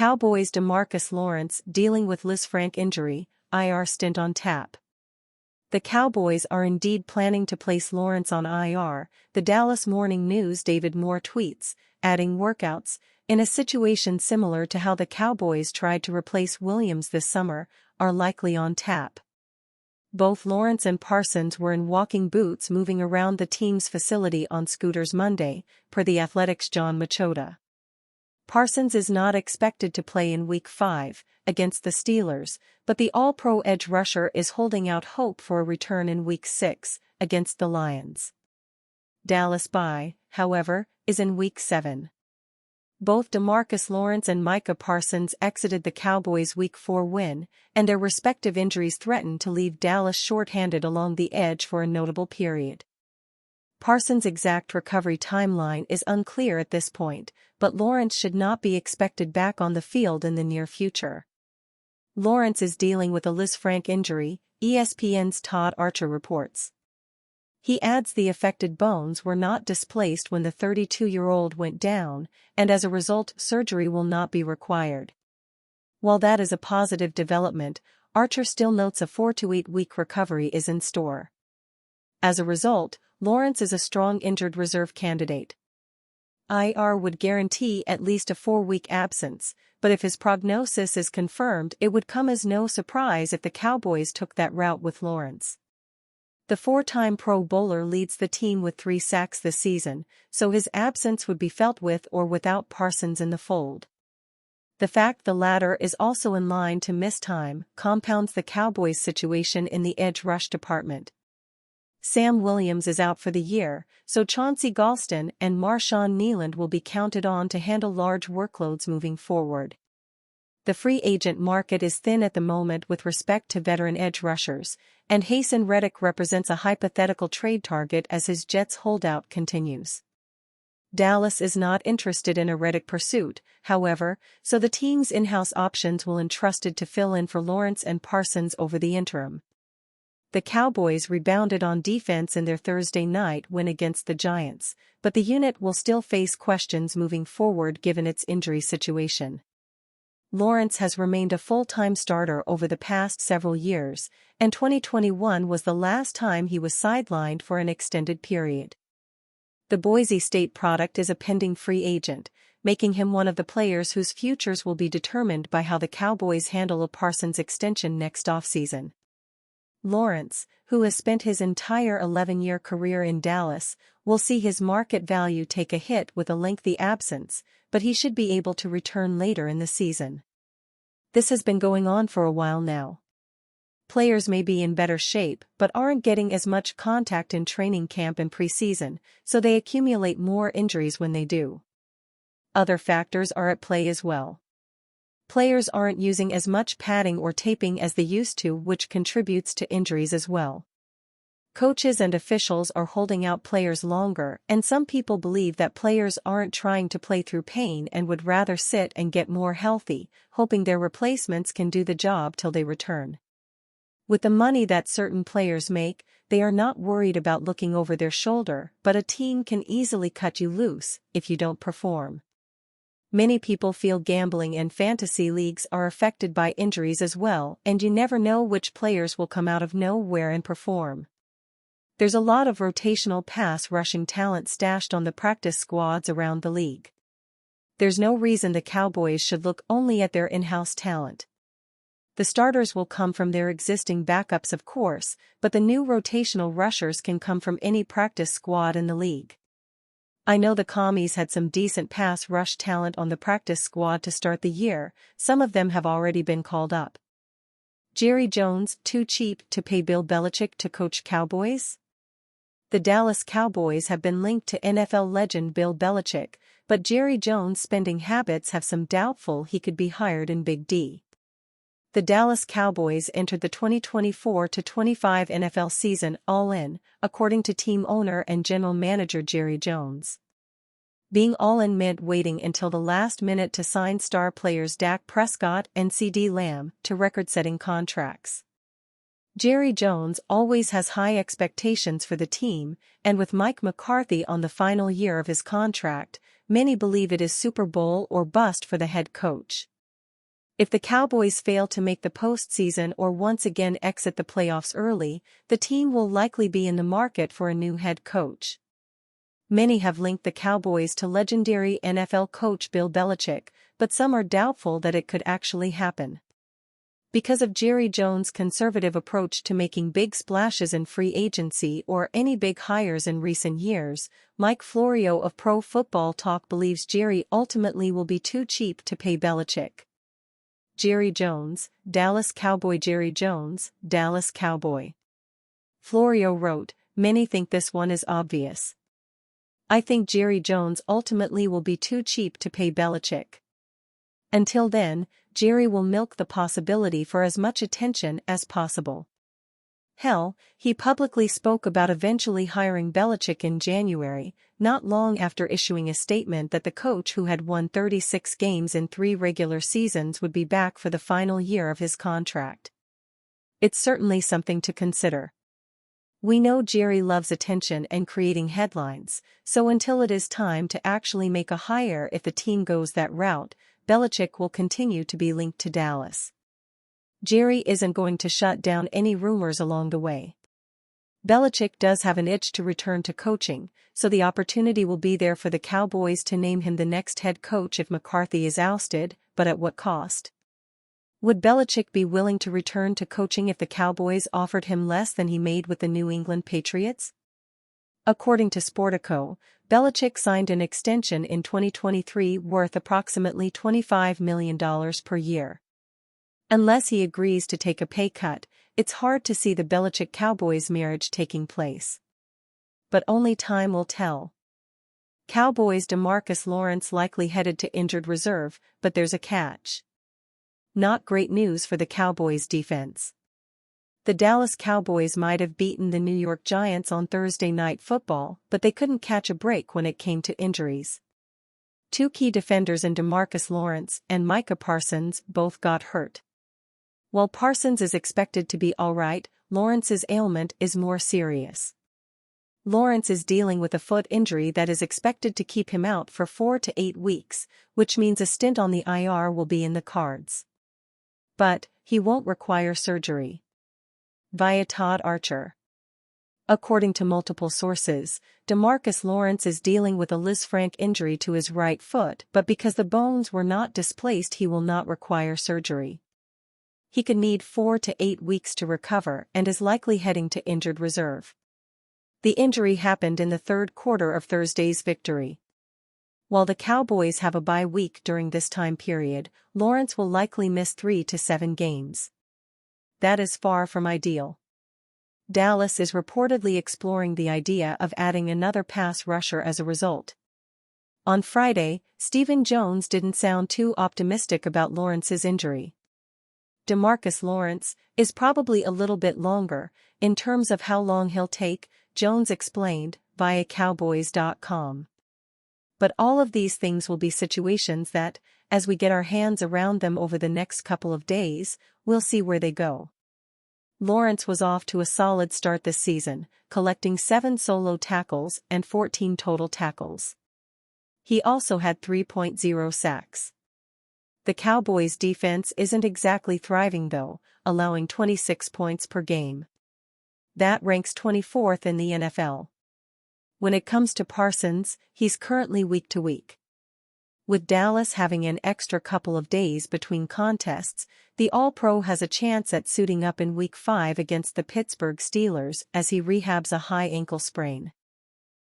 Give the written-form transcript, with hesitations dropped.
Cowboys' Demarcus Lawrence dealing with Lisfranc injury, IR stint on tap. The Cowboys are indeed planning to place Lawrence on IR, the Dallas Morning News David Moore tweets, adding workouts, in a situation similar to how the Cowboys tried to replace Williams this summer, are likely on tap. Both Lawrence and Parsons were in walking boots moving around the team's facility on scooters Monday, per The Athletic's John Machota. Parsons is not expected to play in Week 5, against the Steelers, but the All-Pro edge rusher is holding out hope for a return in Week 6, against the Lions. Dallas' bye, however, is in Week 7. Both Demarcus Lawrence and Micah Parsons exited the Cowboys' Week 4 win, and their respective injuries threaten to leave Dallas short-handed along the edge for a notable period. Parsons' exact recovery timeline is unclear at this point, but Lawrence should not be expected back on the field in the near future. Lawrence is dealing with a Lisfranc injury, ESPN's Todd Archer reports. He adds the affected bones were not displaced when the 32-year-old went down, and as a result surgery will not be required. While that is a positive development, Archer still notes a 4 to 8 week recovery is in store. As a result, Lawrence is a strong injured reserve candidate. IR would guarantee at least a 4-week absence, but if his prognosis is confirmed, it would come as no surprise if the Cowboys took that route with Lawrence. The 4-time Pro Bowler leads the team with 3 sacks this season, so his absence would be felt with or without Parsons in the fold. The fact the latter is also in line to miss time compounds the Cowboys' situation in the edge rush department. Sam Williams is out for the year, so Chauncey Golston and Marshawn Kneeland will be counted on to handle large workloads moving forward. The free agent market is thin at the moment with respect to veteran edge rushers, and Haason Reddick represents a hypothetical trade target as his Jets holdout continues. Dallas is not interested in a Reddick pursuit, however, so the team's in-house options will entrusted to fill in for Lawrence and Parsons over the interim. The Cowboys rebounded on defense in their Thursday night win against the Giants, but the unit will still face questions moving forward given its injury situation. Lawrence has remained a full-time starter over the past several years, and 2021 was the last time he was sidelined for an extended period. The Boise State product is a pending free agent, making him one of the players whose futures will be determined by how the Cowboys handle a Parsons extension next offseason. Lawrence, who has spent his entire 11-year career in Dallas, will see his market value take a hit with a lengthy absence, but he should be able to return later in the season. This has been going on for a while now. Players may be in better shape but aren't getting as much contact in training camp and preseason, so they accumulate more injuries when they do. Other factors are at play as well. Players aren't using as much padding or taping as they used to, which contributes to injuries as well. Coaches and officials are holding out players longer, and some people believe that players aren't trying to play through pain and would rather sit and get more healthy, hoping their replacements can do the job till they return. With the money that certain players make, they are not worried about looking over their shoulder, but a team can easily cut you loose if you don't perform. Many people feel gambling and fantasy leagues are affected by injuries as well, and you never know which players will come out of nowhere and perform. There's a lot of rotational pass rushing talent stashed on the practice squads around the league. There's no reason the Cowboys should look only at their in-house talent. The starters will come from their existing backups, of course, but the new rotational rushers can come from any practice squad in the league. I know the Commies had some decent pass rush talent on the practice squad to start the year, some of them have already been called up. Jerry Jones, too cheap to pay Bill Belichick to coach Cowboys? The Dallas Cowboys have been linked to NFL legend Bill Belichick, but Jerry Jones' spending habits have some doubtful he could be hired in Big D. The Dallas Cowboys entered the 2024-25 NFL season all-in, according to team owner and general manager Jerry Jones. Being all-in meant waiting until the last minute to sign star players Dak Prescott and CeeDee Lamb to record-setting contracts. Jerry Jones always has high expectations for the team, and with Mike McCarthy on the final year of his contract, many believe it is Super Bowl or bust for the head coach. If the Cowboys fail to make the postseason or once again exit the playoffs early, the team will likely be in the market for a new head coach. Many have linked the Cowboys to legendary NFL coach Bill Belichick, but some are doubtful that it could actually happen. Because of Jerry Jones' conservative approach to making big splashes in free agency or any big hires in recent years, Mike Florio of Pro Football Talk believes Jerry ultimately will be too cheap to pay Belichick. Jerry Jones, Dallas Cowboy. Jerry Jones, Dallas Cowboy. Florio wrote, "Many think this one is obvious. I think Jerry Jones ultimately will be too cheap to pay Belichick. Until then, Jerry will milk the possibility for as much attention as possible." Hell, he publicly spoke about eventually hiring Belichick in January, not long after issuing a statement that the coach who had won 36 games in 3 regular seasons would be back for the final year of his contract. It's certainly something to consider. We know Jerry loves attention and creating headlines, so until it is time to actually make a hire if the team goes that route, Belichick will continue to be linked to Dallas. Jerry isn't going to shut down any rumors along the way. Belichick does have an itch to return to coaching, so the opportunity will be there for the Cowboys to name him the next head coach if McCarthy is ousted, but at what cost? Would Belichick be willing to return to coaching if the Cowboys offered him less than he made with the New England Patriots? According to Sportico, Belichick signed an extension in 2023 worth approximately $25 million per year. Unless he agrees to take a pay cut, it's hard to see the Belichick-Cowboys marriage taking place. But only time will tell. Cowboys' Demarcus Lawrence likely headed to injured reserve, but there's a catch. Not great news for the Cowboys' defense. The Dallas Cowboys might have beaten the New York Giants on Thursday Night Football, but they couldn't catch a break when it came to injuries. 2 key defenders in Demarcus Lawrence and Micah Parsons both got hurt. While Parsons is expected to be all right, Lawrence's ailment is more serious. Lawrence is dealing with a foot injury that is expected to keep him out for 4 to 8 weeks, which means a stint on the IR will be in the cards. But he won't require surgery. Via Todd Archer. According to multiple sources, Demarcus Lawrence is dealing with a Lisfranc injury to his right foot, but because the bones were not displaced, he will not require surgery. He could need 4 to 8 weeks to recover and is likely heading to injured reserve. The injury happened in the third quarter of Thursday's victory. While the Cowboys have a bye week during this time period, Lawrence will likely miss 3 to 7 games. That is far from ideal. Dallas is reportedly exploring the idea of adding another pass rusher as a result. On Friday, Stephen Jones didn't sound too optimistic about Lawrence's injury. Demarcus Lawrence is probably a little bit longer, in terms of how long he'll take, Jones explained, via Cowboys.com. But all of these things will be situations that, as we get our hands around them over the next couple of days, we'll see where they go. Lawrence was off to a solid start this season, collecting 7 solo tackles and 14 total tackles. He also had 3.0 sacks. The Cowboys' defense isn't exactly thriving though, allowing 26 points per game. That ranks 24th in the NFL. When it comes to Parsons, he's currently week to week. With Dallas having an extra couple of days between contests, the All-Pro has a chance at suiting up in Week 5 against the Pittsburgh Steelers as he rehabs a high ankle sprain.